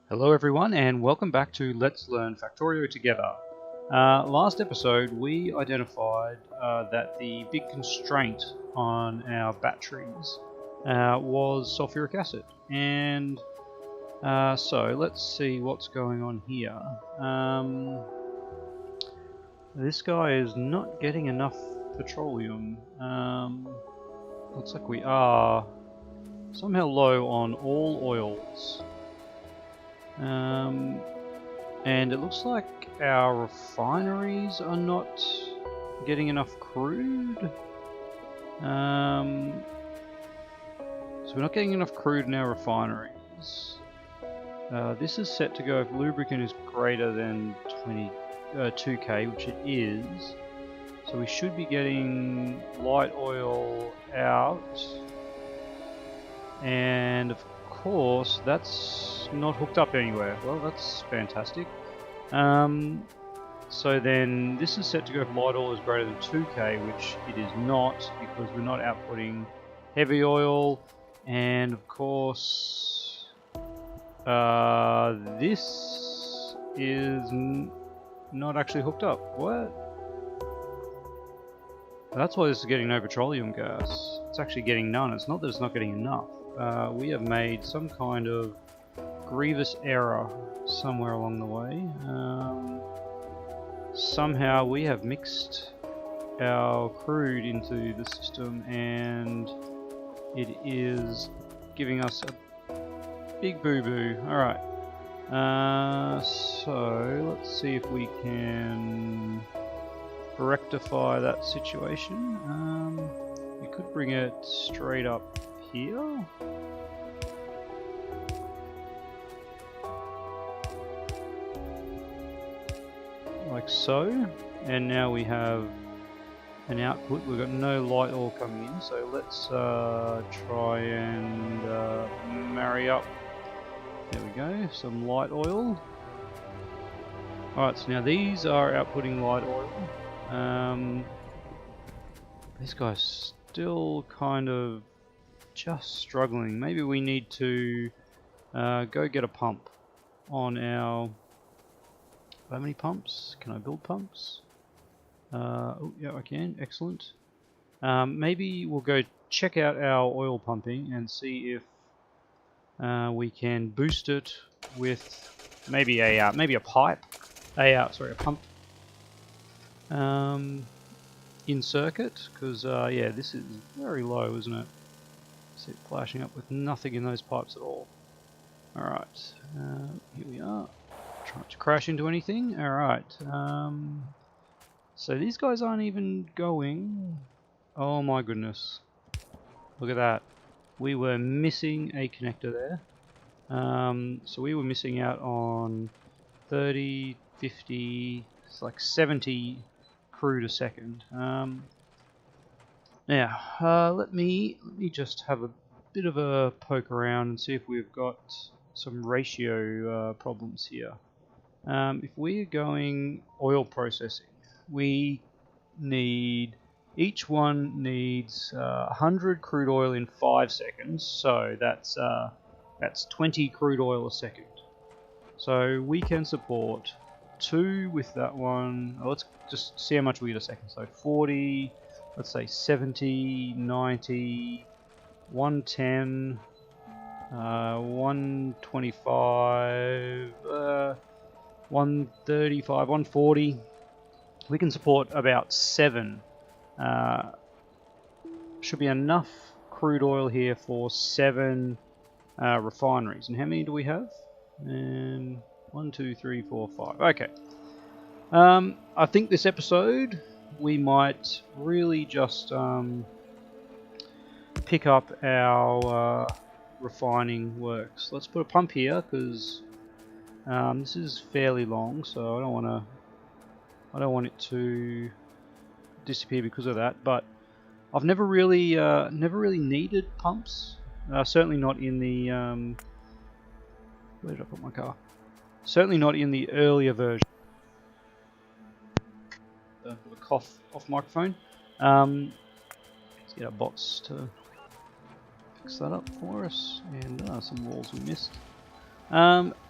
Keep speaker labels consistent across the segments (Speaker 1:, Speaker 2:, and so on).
Speaker 1: Hello everyone and welcome back to Let's Learn Factorio together. Last episode we identified that the big constraint on our batteries was sulfuric acid, and so let's see what's going on here. This guy is not getting enough petroleum. Looks like we are somehow low on all oils. And it looks like our refineries are not getting enough crude. So we're not getting enough crude in our refineries. This is set to go if lubricant is greater than 2K, which it is. So we should be getting light oil out. And of course, that's not hooked up anywhere. Well, that's fantastic. So then this is set to go if light oil is greater than 2K, which it is not, because we're not outputting heavy oil. And of course, this is not actually hooked up. What? That's why this is getting no petroleum gas. It's actually getting none. It's not that it's not getting enough. We have made some kind of grievous error somewhere along the way. Somehow we have mixed our crude into the system and it is giving us a big boo-boo. Alright, so let's see if we can rectify that situation. We could bring it straight up here. Like so, and now we have an output. We've got no light oil coming in, so let's try and marry up. There we go, some light oil. Alright, so now these are outputting light oil. This guy's still kind of just struggling. Maybe we need to go get a pump on our... How many pumps? Can I build pumps? Oh yeah, I can. Excellent. Maybe we'll go check out our oil pumping and see if we can boost it with maybe a pipe, a pump in circuit. Because yeah, this is very low, isn't it? See it flashing up with nothing in those pipes at all. All right, here we are. Trying to crash into anything. Alright, so these guys aren't even going. Oh my goodness, look at that. We were missing a connector there. So we were missing out on 30, 50, it's like 70 crude a second. Now, let me just have a bit of a poke around and see if we've got some ratio problems here. If we're going oil processing, we need, each one needs 100 crude oil in 5 seconds, so that's 20 crude oil a second. So we can support 2 with that one. Oh, let's just see how much we get a second. So 40, let's say 70, 90, 110, 125, 135, 140. We can support about 7. Should be enough crude oil here for 7 refineries. And how many do we have? And 1, 2, 3, 4, 5. Okay. I think this episode we might really just pick up our refining works. Let's put a pump here because this is fairly long, so I don't want it to disappear because of that. But I've never really needed pumps. Certainly not in the where did I put my car? Certainly not in the earlier version. A cough off microphone. Let's get our bots to fix that up for us, and some walls we missed.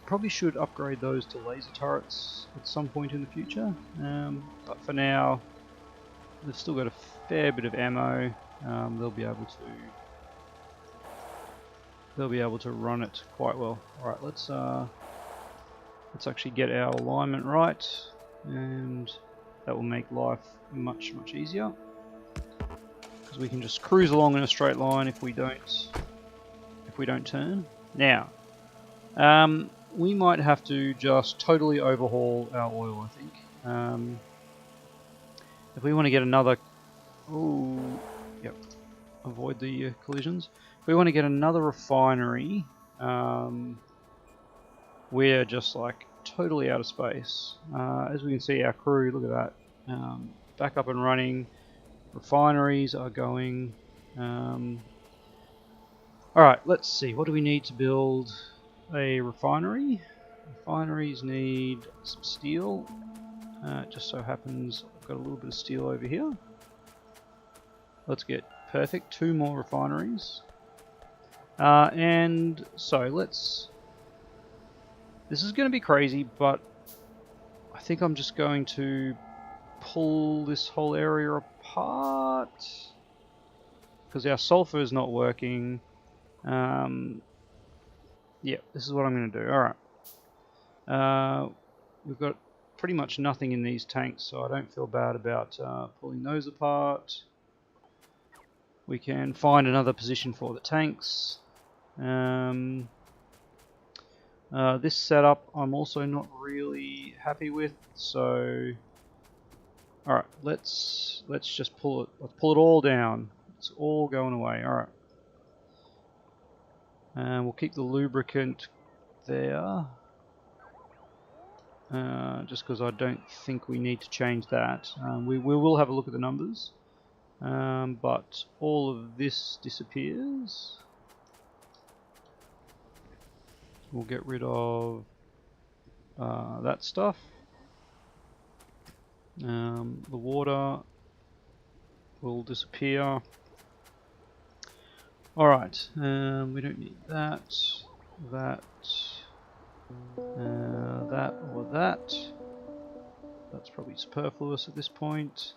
Speaker 1: probably should upgrade those to laser turrets at some point in the future. But for now, they've still got a fair bit of ammo. They'll be able to run it quite well. All right, let's actually get our alignment right, and that will make life much easier, because we can just cruise along in a straight line if we don't turn. Now, we might have to just totally overhaul our oil, I think. If we want to get another... Ooh, yep, avoid the collisions. If we want to get another refinery, we're just like totally out of space. As we can see, our crew, look at that, back up and running. Refineries are going. Alright, let's see, what do we need to build a refinery? Refineries need some steel. It just so happens I've got a little bit of steel over here. Let's get perfect, 2 more refineries. And so let's... This is going to be crazy, but I think I'm just going to pull this whole area apart, because our sulfur is not working. Yeah, this is what I'm going to do. Alright. We've got pretty much nothing in these tanks, so I don't feel bad about pulling those apart. We can find another position for the tanks. This setup I'm also not really happy with, so alright, let's just pull it. Let's pull it all down. It's all going away. Alright. And we'll keep the lubricant there. Just because I don't think we need to change that. We will have a look at the numbers. But all of this disappears. We'll get rid of that stuff. The water will disappear. Alright, we don't need that, that or that. That's probably superfluous at this point.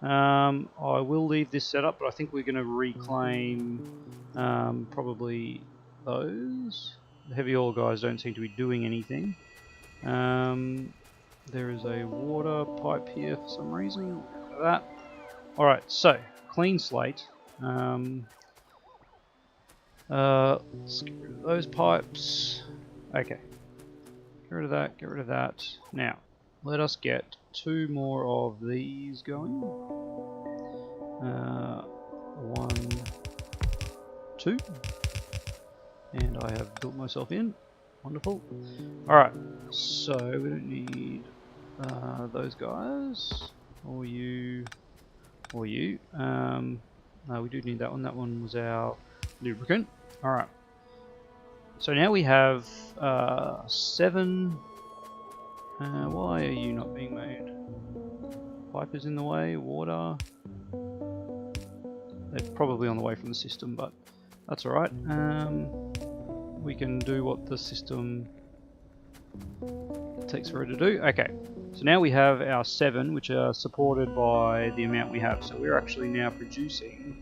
Speaker 1: I will leave this set up, but I think we're going to reclaim probably those. The heavy oil guys don't seem to be doing anything. There is a water pipe here for some reason. Look at that. Alright, so, clean slate. Let's get rid of those pipes. Okay. Get rid of that, get rid of that. Now, let us get 2 more of these going. 1, 2. And I have built myself in. Wonderful. Alright, so we don't need those guys. Or you. Or you. No, we do need that one. That one was our lubricant. Alright. So now we have 7. Why are you not being made? Pipe is in the way. Water. They're probably on the way from the system, but that's alright. We can do what the system takes for it to do. Okay, so now we have our 7, which are supported by the amount we have. So we're actually now producing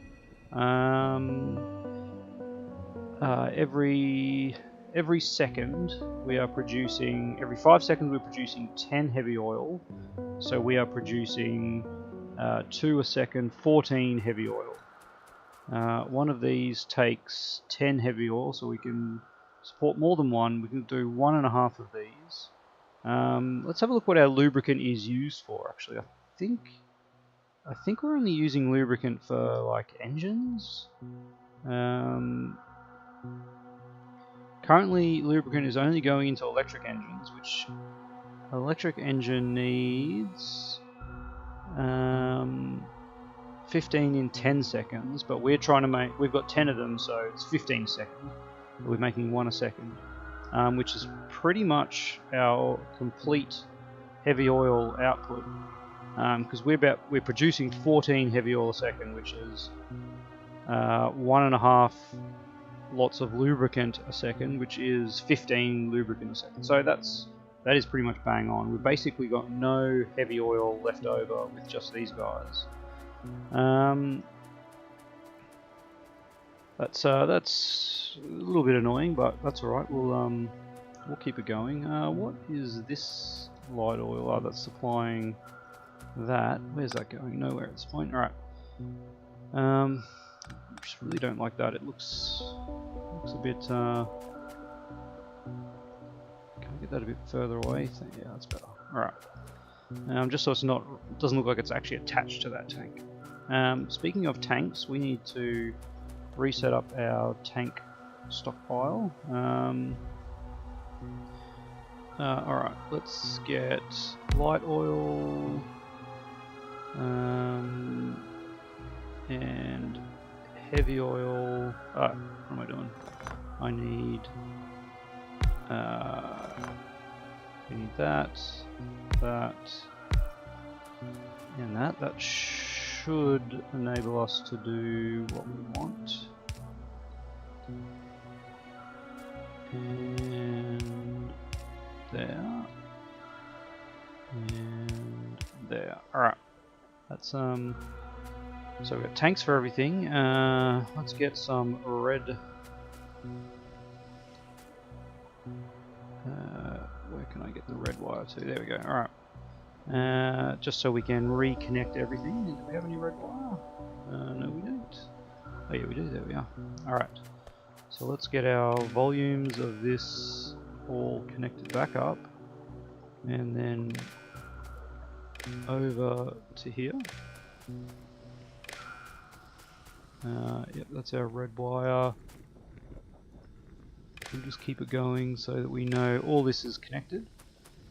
Speaker 1: every second we are producing, every 5 seconds we're producing 10 heavy oil. So we are producing 2 a second, 14 heavy oil. One of these takes 10 heavy oil, so we can support more than one. We can do 1.5 of these. Let's have a look what our lubricant is used for. Actually, I think we're only using lubricant for like engines. Currently, lubricant is only going into electric engines, which electric engine needs 15 in 10 seconds, but we're trying to make, we've got 10 of them, so it's 15 seconds. We're making 1 a second, which is pretty much our complete heavy oil output, because we're producing 14 heavy oil a second, which is 1.5 lots of lubricant a second, which is 15 lubricant a second. So that is pretty much bang on. We've basically got no heavy oil left over with just these guys. That's a little bit annoying, but that's all right. We'll keep it going. What is this light oil? Oh, that's supplying that. Where's that going? Nowhere at this point. All right. Just really don't like that. It looks a bit. Can I get that a bit further away? Yeah, that's better. All right. Just so it doesn't look like it's actually attached to that tank. Speaking of tanks, we need to reset up our tank stockpile. Alright, let's get light oil and heavy oil. What am I doing? I need that, and that. That should enable us to do what we want. And there. And there. Alright. That's so we've got tanks for everything. Let's get some red. Where can I get the red wire to? There we go. Alright. Just so we can reconnect everything. Do we have any red wire? No, we don't. Oh yeah, we do. There we are. Alright. So let's get our volumes of this all connected back up. And then over to here. Yep, that's our red wire. We'll just keep it going so that we know all this is connected.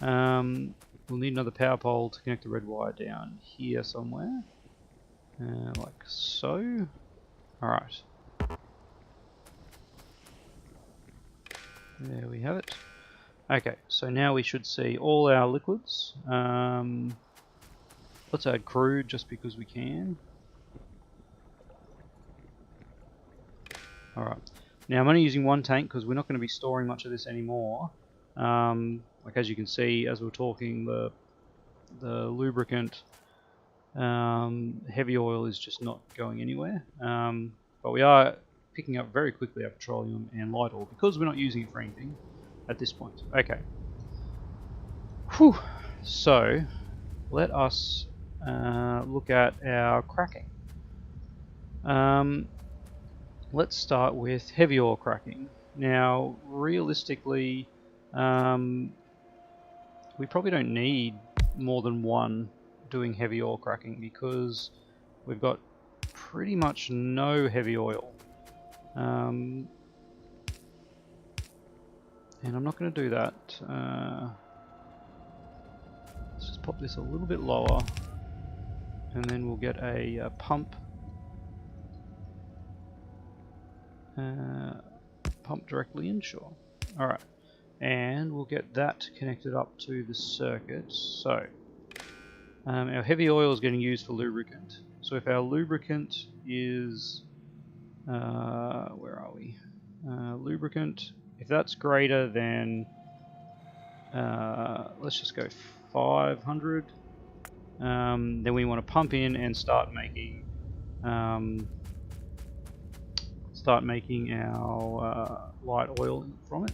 Speaker 1: We'll need another power pole to connect the red wire down here somewhere. Like so. Alright. There we have it. Okay, so now we should see all our liquids. Let's add crude just because we can. Alright. Now I'm only using one tank because we're not going to be storing much of this anymore. Like as you can see, as we're talking, the lubricant heavy oil is just not going anywhere. But we are picking up very quickly our petroleum and light oil because we're not using it for anything at this point. Okay. Whew. So let us look at our cracking. Let's start with heavy oil cracking. Now, realistically, we probably don't need more than one doing heavy oil cracking because we've got pretty much no heavy oil. And I'm not going to do that. Let's just pop this a little bit lower, and then we'll get a pump. Pump directly in, sure. Alright, and we'll get that connected up to the circuit. So, our heavy oil is getting used for lubricant. So if our lubricant is, where are we? Lubricant, if that's greater than, let's just go 500, then we want to pump in and start making our light oil from it.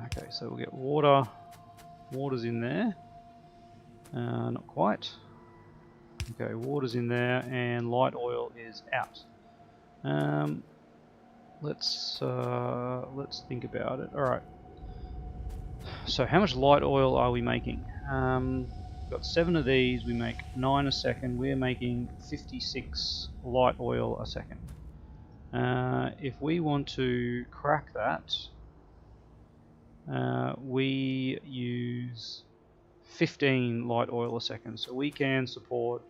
Speaker 1: Okay, so we'll get water. Water's in there. Not quite. Okay, water's in there, and light oil is out. Let's think about it. All right. So how much light oil are we making? We've got 7 of these. We make 9 a second. We're making 56 light oil a second. If we want to crack that, we use 15 light oil a second. So we can support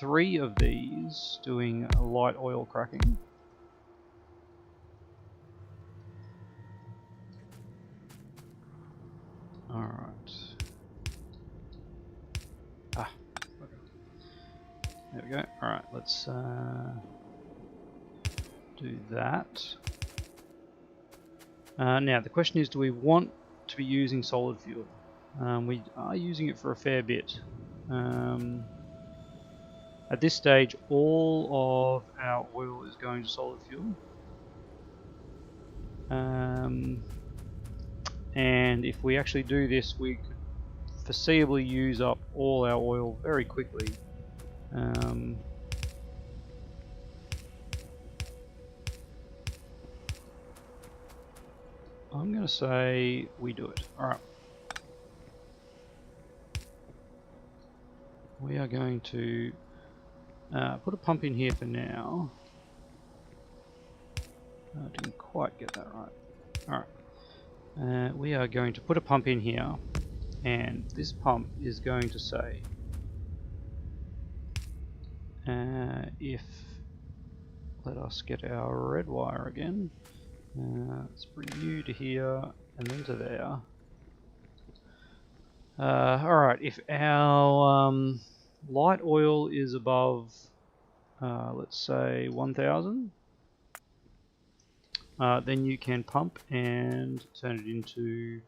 Speaker 1: 3 of these doing light oil cracking. Alright. Okay. There we go. Alright, let's do that. Now the question is, do we want to be using solid fuel? We are using it for a fair bit. At this stage, all of our oil is going to solid fuel. And if we actually do this, we could foreseeably use up all our oil very quickly. I'm going to say we do it. Alright. We are going to put a pump in here for now. I didn't quite get that right. Alright. We are going to put a pump in here, and this pump is going to say if, let us get our red wire again. Let's bring you to here and then to there. Alright, if our light oil is above, let's say 1000, then you can pump and turn it into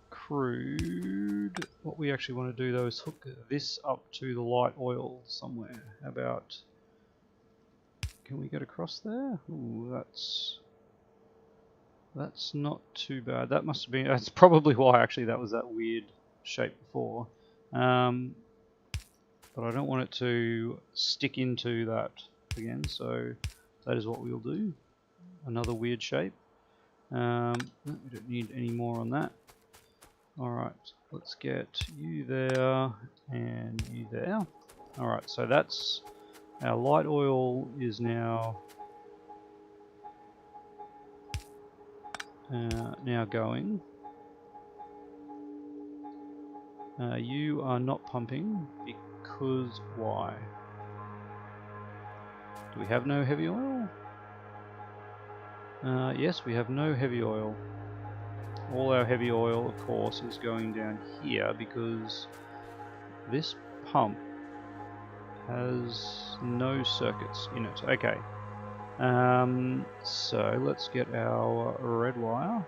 Speaker 1: crude. What we actually want to do though is hook this up to the light oil somewhere. How about, can we get across there? Ooh, that's not too bad. That must have been, that's probably why actually that was that weird shape before. But I don't want it to stick into that again, so that is what we'll do. Another weird shape. We don't need any more on that. Alright, let's get you there and you there. Alright, so that's our light oil is now going. You are not pumping because why? Do we have no heavy oil? Yes, we have no heavy oil. All our heavy oil, of course, is going down here because this pump has no circuits in it. Okay. So let's get our red wire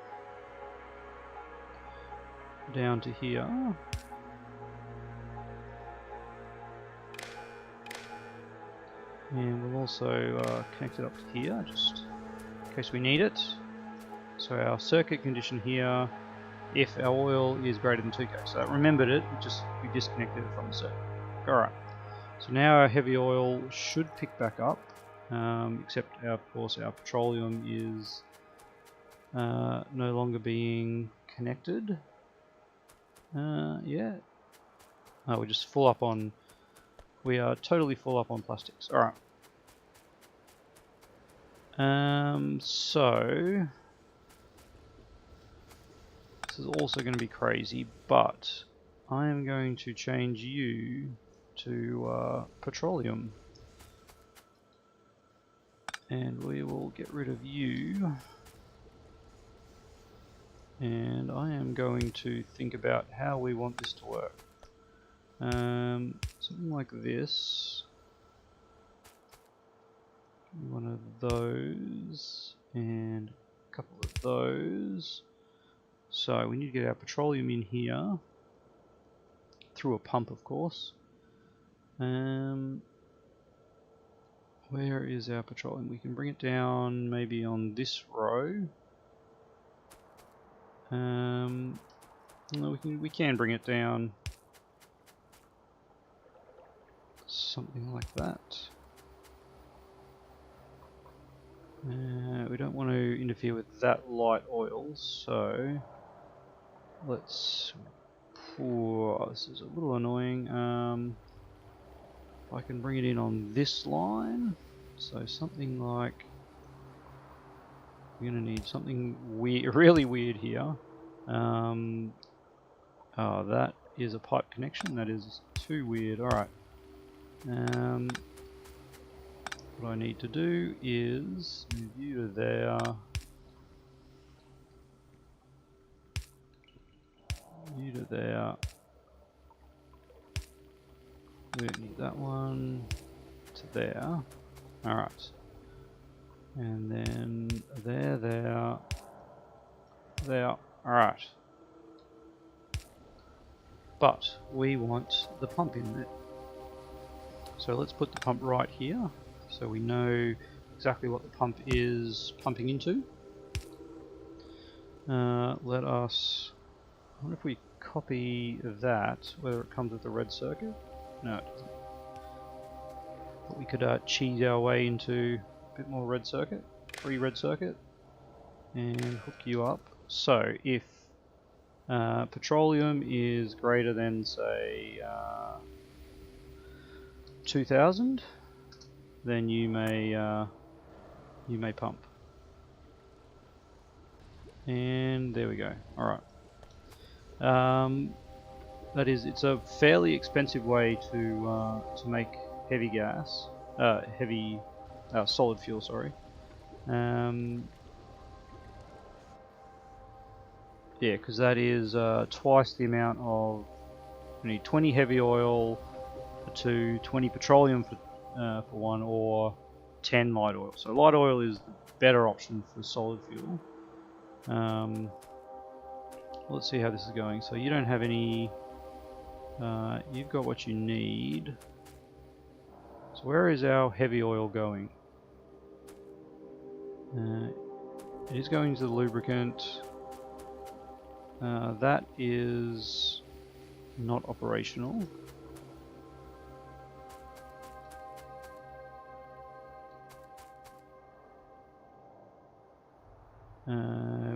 Speaker 1: down to here. And we'll also connect it up to here, just in case we need it. So our circuit condition here, if our oil is greater than 2K. So that remembered it, we disconnected it from the circuit. Alright. So now our heavy oil should pick back up, except of course our petroleum is no longer being connected. Yeah. Oh, we're just full up on, we are totally full up on plastics. Alright. So this is also going to be crazy, but I am going to change you to petroleum, and we will get rid of you, and I am going to think about how we want this to work. Something like this. One of those and a couple of those. So we need to get our petroleum in here through a pump, of course. Where is our petroleum? We can bring it down maybe on this row. No, we can bring it down something like that. We don't want to interfere with that light oil, so let's. This is a little annoying. I can bring it in on this line, so something like, we're going to need something weird, really weird here. Oh, that is a pipe connection. That is too weird. All right. What I need to do is move you to there. You to there. We don't need that one to there. Alright. And then there. Alright. But we want the pump in there. So let's put the pump right here, so we know exactly what the pump is pumping into. Let us, I wonder if we copy that, whether it comes with the red circuit. No, it doesn't. But we could cheese our way into a bit more red circuit, free red circuit, and hook you up. So if petroleum is greater than, say, 2000, then you may pump. And there we go. All right. That is, it's a fairly expensive way to make heavy gas, solid fuel. Sorry. Yeah, because that is twice the amount of. You need 20 heavy oil for 2, 20 petroleum for 1, or 10 light oil. So light oil is the better option for solid fuel. Let's see how this is going. So you don't have any. You've got what you need. So where is our heavy oil going? It is going to the lubricant. That is not operational.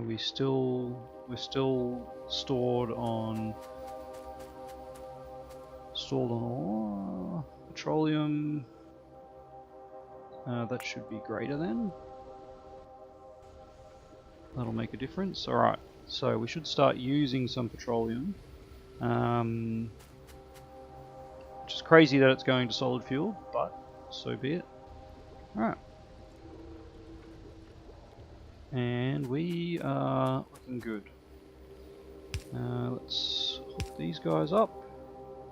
Speaker 1: We're still stored on ore, petroleum. That should be greater then. That'll make a difference. All right, so we should start using some petroleum, which is crazy that it's going to solid fuel, but so be it. All right. And we are looking good. Let's hook these guys up,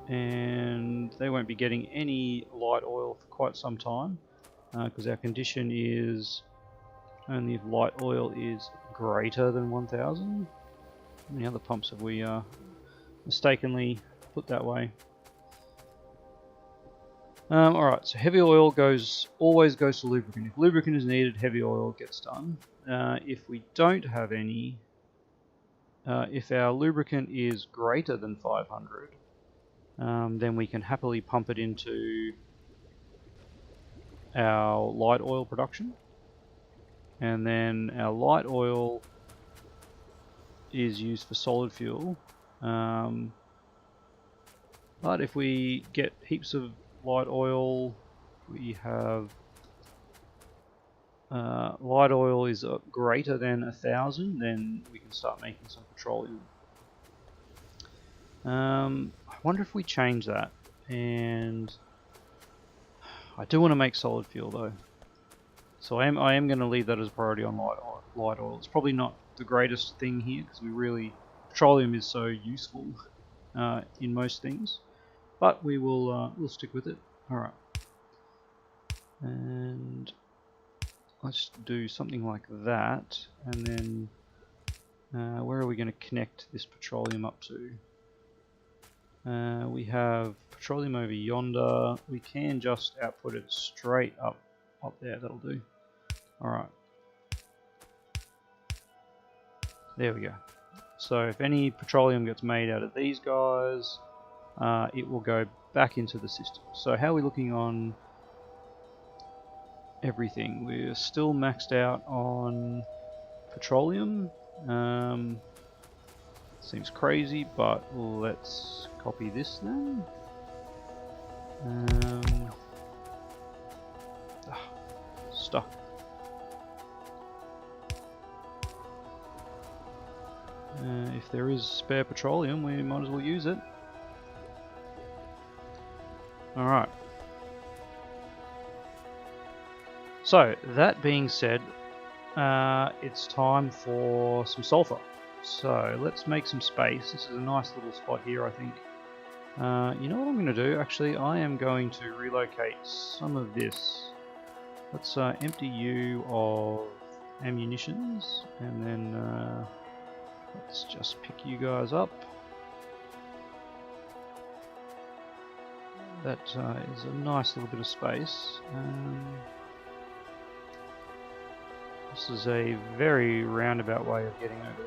Speaker 1: and they won't be getting any light oil for quite some time, because our condition is only if light oil is greater than 1000. How many other pumps have we mistakenly put that way? Alright, so heavy oil always goes to lubricant. If lubricant is needed, heavy oil gets done. If we don't have any, if our lubricant is greater than 500, then we can happily pump it into our light oil production. And then our light oil is used for solid fuel. But if we get heaps of light oil, we have light oil is greater than 1000, then we can start making some petroleum. I wonder if we change that, and I do want to make solid fuel though, so I am going to leave that as a priority on light oil. It's probably not the greatest thing here because petroleum is so useful in most things, but we'll stick with it. All right, and let's do something like that, and then where are we going to connect this petroleum up to? We have petroleum over yonder. We can just output it straight up there. That'll do. Alright. There we go. So if any petroleum gets made out of these guys, it will go back into the system. So how are we looking on everything? We're still maxed out on petroleum. Seems crazy, but let's copy this then. Stuck. If there is spare petroleum, we might as well use it. Alright. So, that being said, it's time for some sulfur. So, let's make some space. This is a nice little spot here, I think. You know what I'm going to do? Actually, I am going to relocate some of this Let's empty you of ammunitions, and then let's just pick you guys up. That is a nice little bit of space. This is a very roundabout way of getting over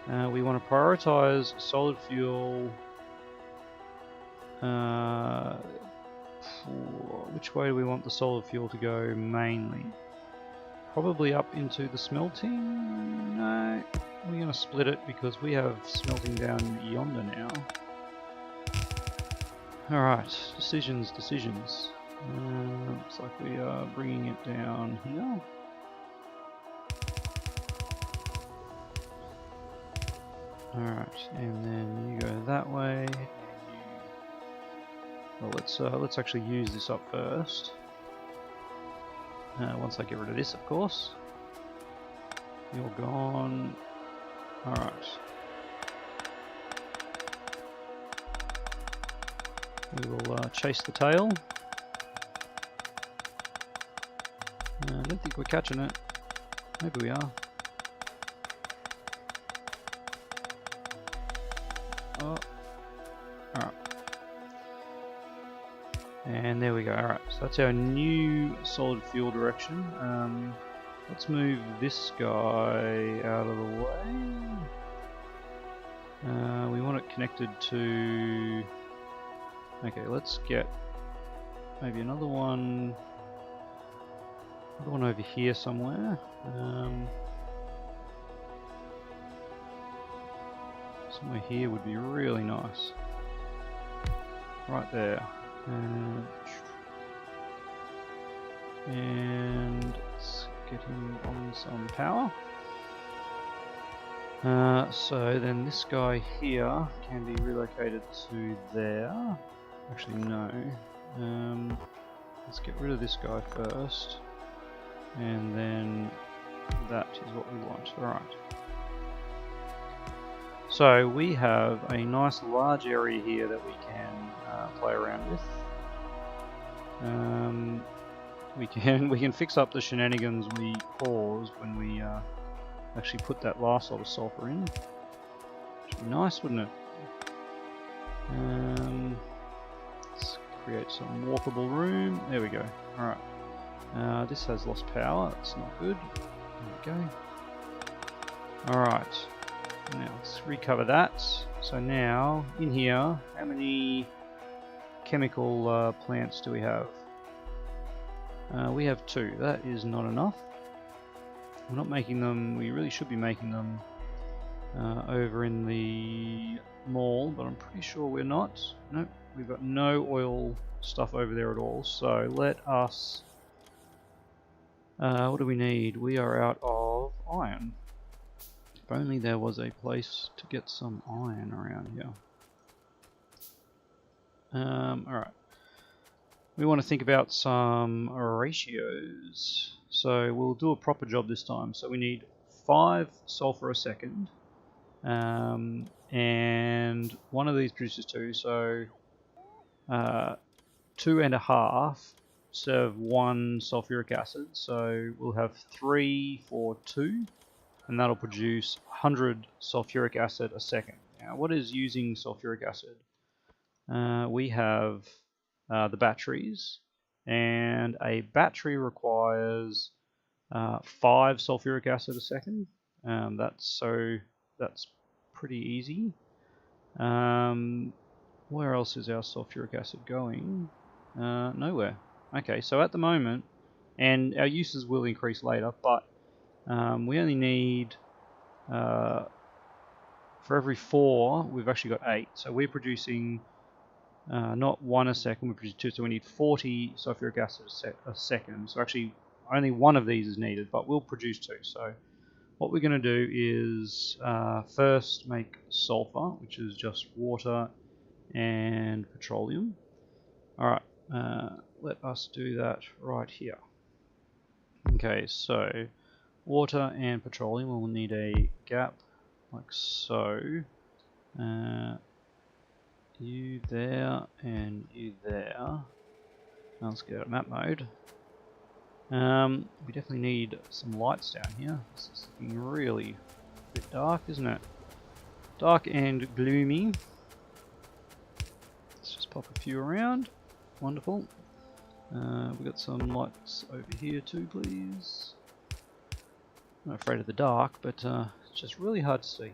Speaker 1: there. We want to prioritize solid fuel. Which way do we want the solid fuel to go mainly? Probably up into the smelting? No, we're going to split it because we have smelting down yonder now. Alright, decisions. Looks like we are bringing it down here. Alright, and then you go that way. Well, let's actually use this up first. Once I get rid of this, of course. You're gone. Alright. We will chase the tail. I don't think we're catching it. Maybe we are. Oh. Alright. And there we go. Alright, so that's our new solid fuel direction. Let's move this guy out of the way. We want it connected to... Okay, let's get maybe another one over here somewhere. Somewhere here would be really nice. Right there. And let's get him on some power. So then this guy here can be relocated to there. Actually no. Let's get rid of this guy first. And then that is what we want. Alright. So we have a nice large area here that we can play around with. We can fix up the shenanigans we caused when we actually put that last lot of sulfur in. Should be nice, wouldn't it? Let's create some walkable room. There we go. Alright. This has lost power. That's not good. There we go. Alright. Now let's recover that. So now, in here, how many chemical plants do we have? We have 2. That is not enough. We're not making them, we really should be making them over in the mall, but I'm pretty sure we're not. Nope, we've got no oil stuff over there at all. So let us, what do we need? We are out of iron. If only there was a place to get some iron around here. Alright. We want to think about some ratios. So we'll do a proper job this time. So we need 5 sulfur a second. And one of these produces 2. So 2.5 serve 1 sulfuric acid. So we'll have 3 for 2. And that'll produce 100 sulfuric acid a second. Now, what is using sulfuric acid? We have the batteries, and a battery requires 5 sulfuric acid a second. That's pretty easy. Where else is our sulfuric acid going? Nowhere. Okay, so at the moment, and our uses will increase later, but we only need, for every 4, we've actually got 8. So we're producing not 1 a second, we produce 2, so we need 40 sulfuric acid a second. So actually, only 1 of these is needed, but we'll produce 2. So what we're going to do is first make sulfur, which is just water and petroleum. Alright, let us do that right here. Okay, so water and petroleum, we'll need a gap like so. You there and you there. Now let's get out of map mode. We definitely need some lights down here. This is looking really a bit dark, isn't it? Dark and gloomy. Let's just pop a few around. Wonderful. We've got some lights over here too, please. I'm not afraid of the dark, but it's just really hard to see.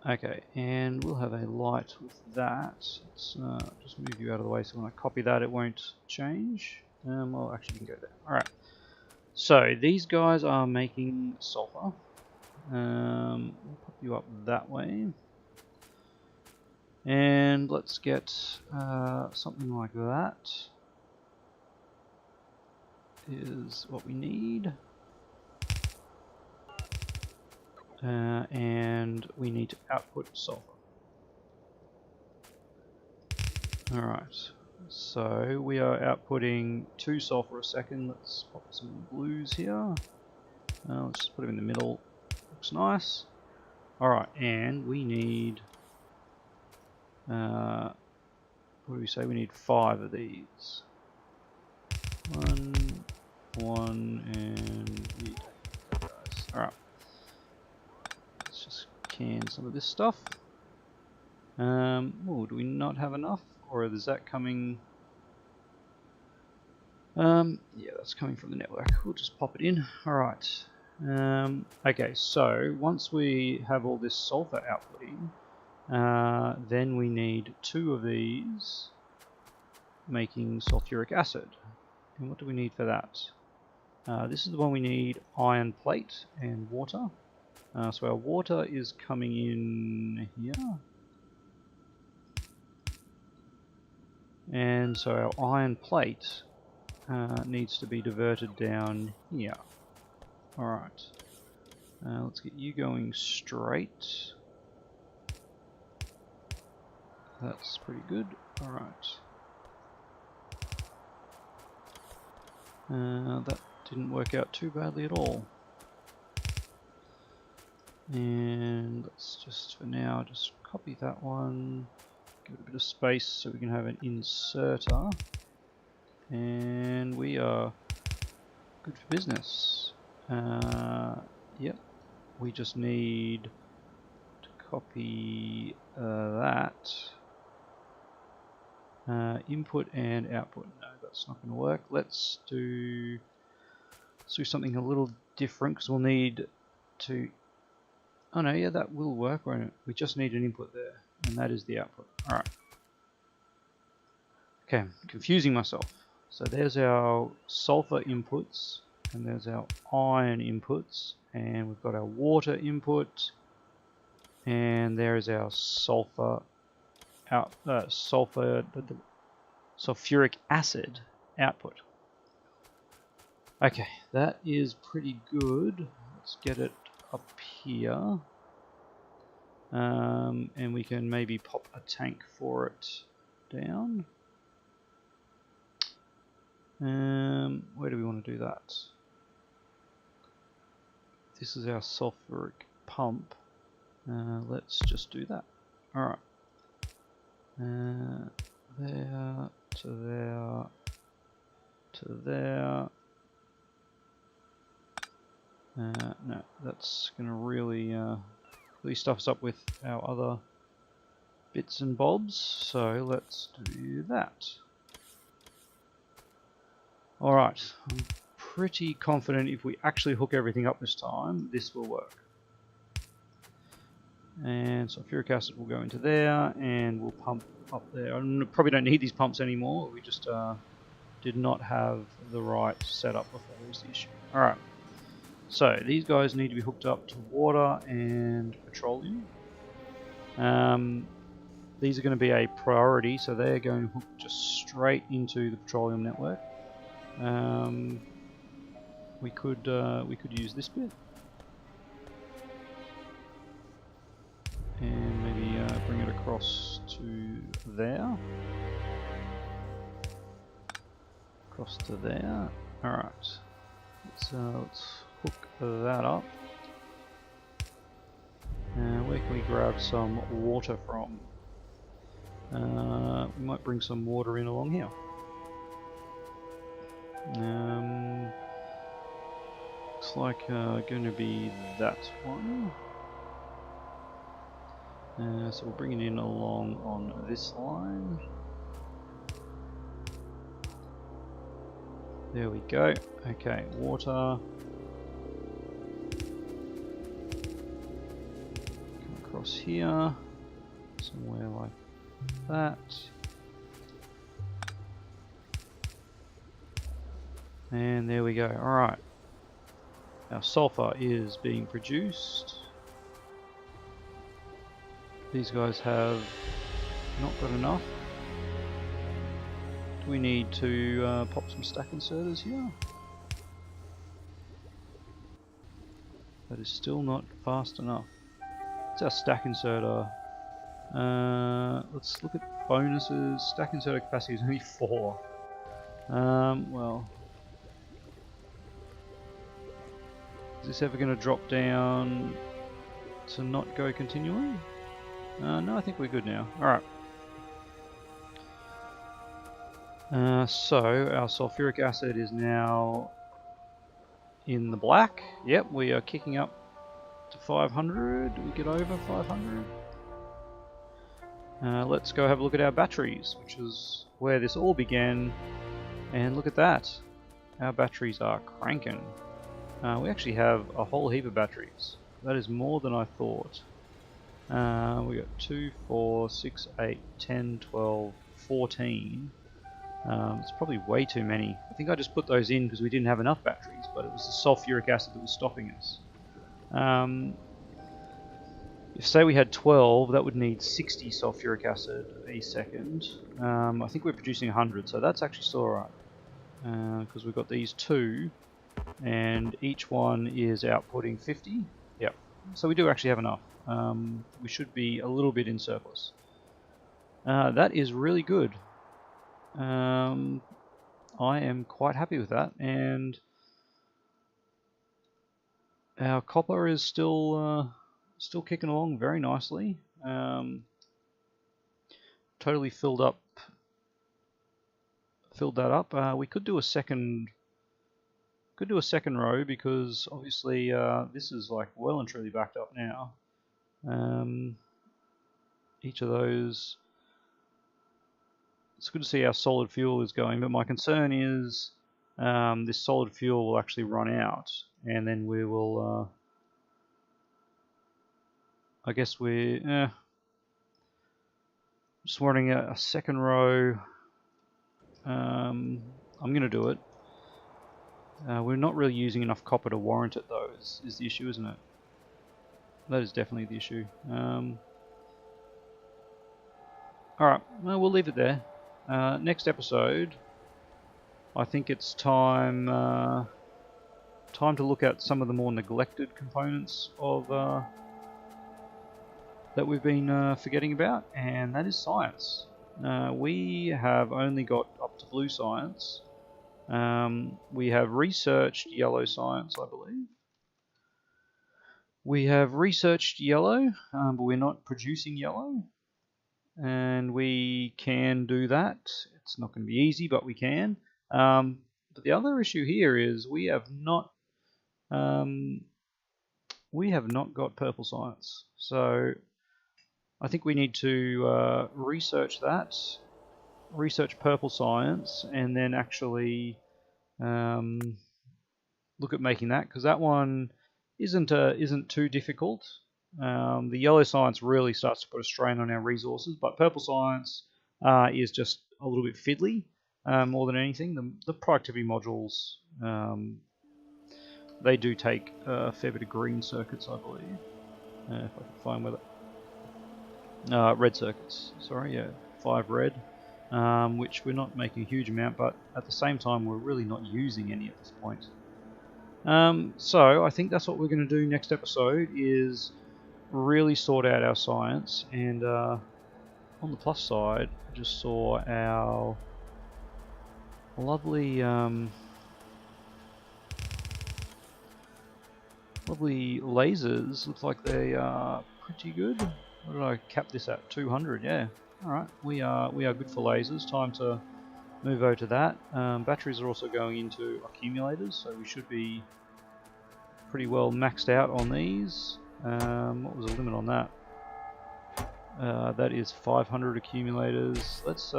Speaker 1: Okay, and we'll have a light with that. Let's just move you out of the way so when I copy that it won't change. Well, actually you can go there. Alright, so these guys are making sulfur. We'll pop you up that way. And let's get something like that. Is what we need. And we need to output sulfur. Alright, so we are outputting 2 sulfur a second. Let's pop some blues here. Let's just put them in the middle. Looks nice. Alright, and we need... what do we say? We need 5 of these. 1, and we don't need that, guys. Alright. Let's just can some of this stuff. Oh, do we not have enough? Or is that coming... yeah, that's coming from the network. We'll just pop it in. Alright. Okay, so once we have all this sulfur outputting, then we need 2 of these making sulfuric acid. And what do we need for that? This is the one we need: iron plate and water. So our water is coming in here. And so our iron plate needs to be diverted down here. Alright. Let's get you going straight. That's pretty good. Alright. That didn't work out too badly at all. And let's just, for now, just copy that one. Give it a bit of space so we can have an inserter. And we are good for business. Yep. We just need to copy that. Input and output. No, that's not going to work. Let's do something a little different, because we'll need to... Oh no, yeah, that will work, won't it? We just need an input there, and that is the output. Alright. Okay, I'm confusing myself. So there's our sulfur inputs, and there's our iron inputs, and we've got our water input, and there is our sulfuric acid output. Okay, that is pretty good. Let's get it up here, and we can maybe pop a tank for it down. Where do we want to do that? This is our sulfuric pump. Let's just do that. Alright. There, to there, to there. No, that's going to really stuff us up with our other bits and bobs, so let's do that. Alright, I'm pretty confident if we actually hook everything up this time, this will work. And sulfuric acid will go into there, and we'll pump up there. I probably don't need these pumps anymore, we just did not have the right setup before was the issue. Alright. So these guys need to be hooked up to water and petroleum. These are going to be a priority, so they're going to hook just straight into the petroleum network. We could use this bit, and maybe bring it across to there. Across to there. All right. Let's hook that up. Where can we grab some water from? We might bring some water in along here. Looks like going to be that one. So we'll bring it in along on this line. There we go. Okay, water. Come across here. Somewhere like that. And there we go. Alright. Our sulfur is being produced. These guys have not got enough. Do we need to pop some stack inserters here? That is still not fast enough. What's our stack inserter? Let's look at bonuses. Stack inserter capacity is only 4. Well, is this ever going to drop down to not go continually? No, I think we're good now. Alright. So, our sulfuric acid is now in the black. Yep, we are kicking up to 500. We get over 500. Let's go have a look at our batteries, which is where this all began. And look at that. Our batteries are cranking. We actually have a whole heap of batteries. That is more than I thought. We got 2, 4, 6, 8, 10, 12, 14. It's probably way too many. I think I just put those in because we didn't have enough batteries, but it was the sulfuric acid that was stopping us. If say we had 12, that would need 60 sulfuric acid a second. I think we're producing 100, so that's actually still alright. Because we've got these two, and each one is outputting 50. Yep. So we do actually have enough. We should be a little bit in surplus. That is really good. I am quite happy with that, and our copper is still kicking along very nicely. Totally filled that up. We could do a second row because obviously this is like well and truly backed up now. Each of those. It's good to see our solid fuel is going, but my concern is this solid fuel will actually run out, and then we will. I guess we're just wanting a second row. I'm going to do it. We're not really using enough copper to warrant it, though. Is the issue, isn't it? That is definitely the issue. Alright, well, we'll leave it there. Next episode, I think it's time to look at some of the more neglected components of that we've been forgetting about, and that is science. We have only got up to blue science. We have researched yellow science, I believe. We have researched yellow, but we're not producing yellow. And we can do that. It's not going to be easy, but we can. But the other issue here is we have not got purple science. So I think we need to research that, research purple science, and then actually look at making that, because that one isn't too difficult. The yellow science really starts to put a strain on our resources, but purple science is just a little bit fiddly more than anything. The productivity modules, they do take a fair bit of green circuits, I believe. If I can find where that... red circuits, sorry, yeah, 5 red, which we're not making a huge amount, but at the same time we're really not using any at this point. So I think that's what we're going to do next episode, is really sort out our science. And on the plus side, I just saw our lovely lovely lasers. Look like they are pretty good. What did I cap this at? 200. Yeah. All right. We are good for lasers. Time to move over to that. Batteries are also going into accumulators, so we should be pretty well maxed out on these. What was the limit on that? That is 500 accumulators. Let's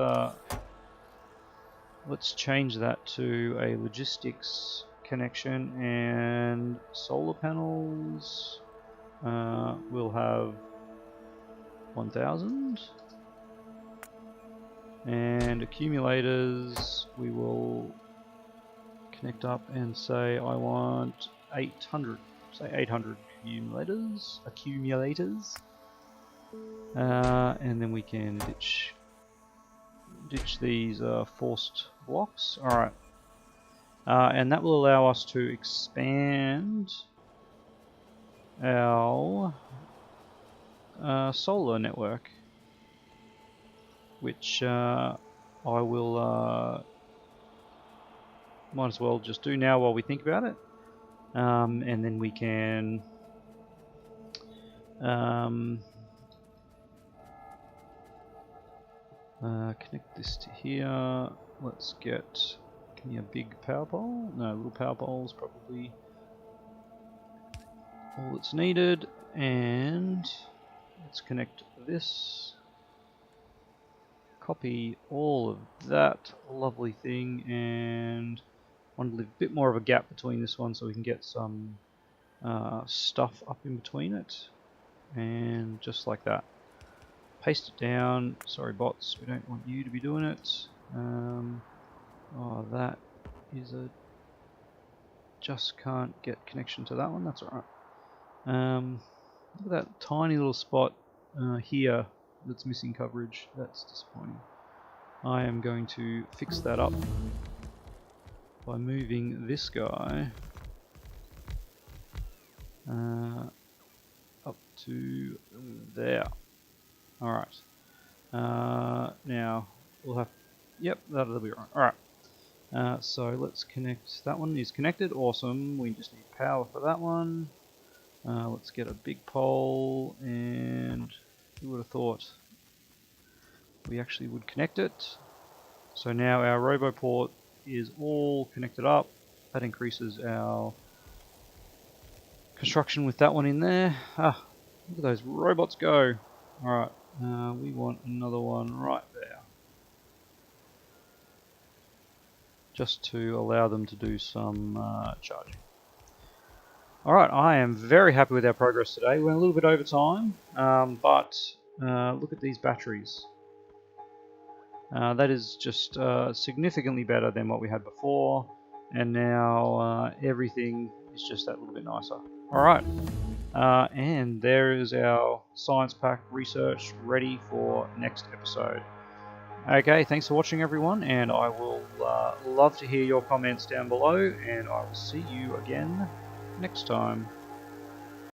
Speaker 1: change that to a logistics connection, and solar panels will have 1000, and accumulators we will connect up and say I want 800, say 800 accumulators, and then we can ditch these forced blocks. Alright, and that will allow us to expand our solar network, which I will might as well just do now while we think about it, and then we can connect this to here. Let's get, give me a big power pole. No, little power poles probably all that's needed, and let's connect this. Copy all of that lovely thing, and want to leave a bit more of a gap between this one so we can get some stuff up in between it, and just like that. Paste it down. Sorry bots, we don't want you to be doing it. Oh, that is a, just can't get connection to that one, that's alright. Look at that tiny little spot here that's missing coverage. That's disappointing. I am going to fix that up by moving this guy up to there. Alright. Now we'll have, yep, that'll be right. Alright. So let's connect, that one is connected, awesome. We just need power for that one. Let's get a big pole, and who would have thought we actually would connect it. So now our RoboPort is all connected up. That increases our construction with that one in there. Ah, look at those robots go. Alright, we want another one right there, just to allow them to do some charging. Alright, I am very happy with our progress today. We went a little bit over time, but look at these batteries. That is just significantly better than what we had before, and now everything is just that little bit nicer. Alright, and there is our science pack research ready for next episode. Okay, thanks for watching everyone, and I will love to hear your comments down below, and I will see you again next time.